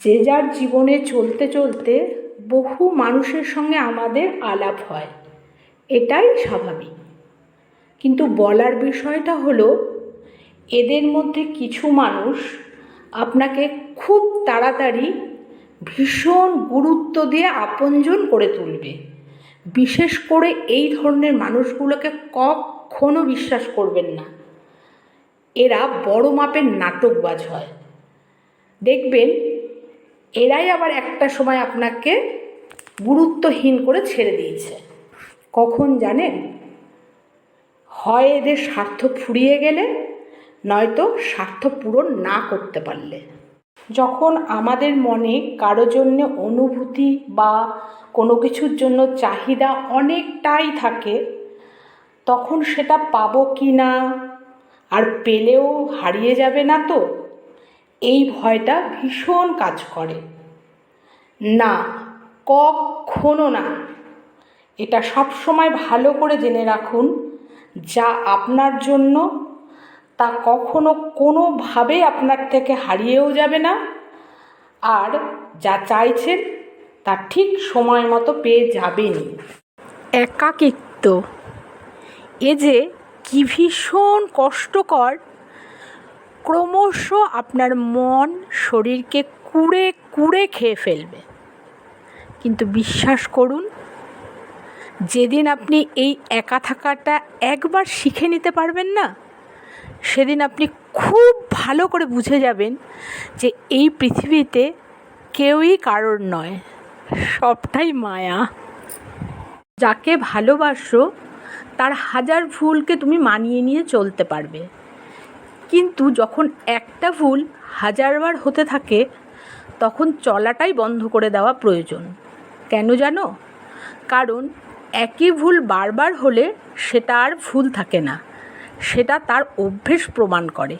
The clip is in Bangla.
যে যার জীবনে চলতে চলতে বহু মানুষের সঙ্গে আমাদের আলাপ হয়, এটাই স্বাভাবিক। কিন্তু বলার বিষয়টা হলো, এদের মধ্যে কিছু মানুষ আপনাকে খুব তাড়াতাড়ি ভীষণ গুরুত্ব দিয়ে আপনজন করে তুলবে। বিশেষ করে এই ধরনের মানুষগুলোকে কখনো বিশ্বাস করবেন না। এরা বড় মাপের নাটকবাজ হয়। দেখবেন এরাই আবার একটা সময় আপনাকে গুরুত্বহীন করে ছেড়ে দিয়েছে। কখন জানেন? হয় এদের স্বার্থ ফুরিয়ে গেলে, নয়তো স্বার্থ পূরণ না করতে পারলে। যখন আমাদের মনে কারো জন্য অনুভূতি বা কোনো কিছুর জন্য চাহিদা অনেকটাই থাকে, তখন সেটা পাবো কি না, আর পেলেও হারিয়ে যাবে না তো, এই ভয়টা ভীষণ কাজ করে। না, কখনো না। এটা সব সময় ভালো করে জেনে রাখুন, যা আপনার জন্য তা কখনো কোনোভাবে আপনার থেকে হারিয়েও যাবে না, আর যা চাইছেন তা ঠিক সময় মতো পেয়ে যাবেনই। একাকিত্ব, এ যে কি ভীষণ কষ্টকর, ক্রমশ আপনার মন শরীরকে কুড়ে কুড়ে খেয়ে ফেলবে। কিন্তু বিশ্বাস করুন, যেদিন আপনি এই একা থাকাটা একবার শিখে নিতে পারবেন না, সেদিন আপনি খুব ভালো করে বুঝে যাবেন যে এই পৃথিবীতে কেউই কারোর নয়, সবটাই মায়া। যাকে ভালোবাসো তার হাজার ভুলকে তুমি মানিয়ে নিয়ে চলতে পারবে, কিন্তু যখন একটা ভুল হাজারবার হতে থাকে, তখন চলাটাই বন্ধ করে দেওয়া প্রয়োজন। কেন জানো? কারণ একই ভুল বারবার হলে সেটা আর ভুল থাকে না, সেটা তার অভ্যেস প্রমাণ করে।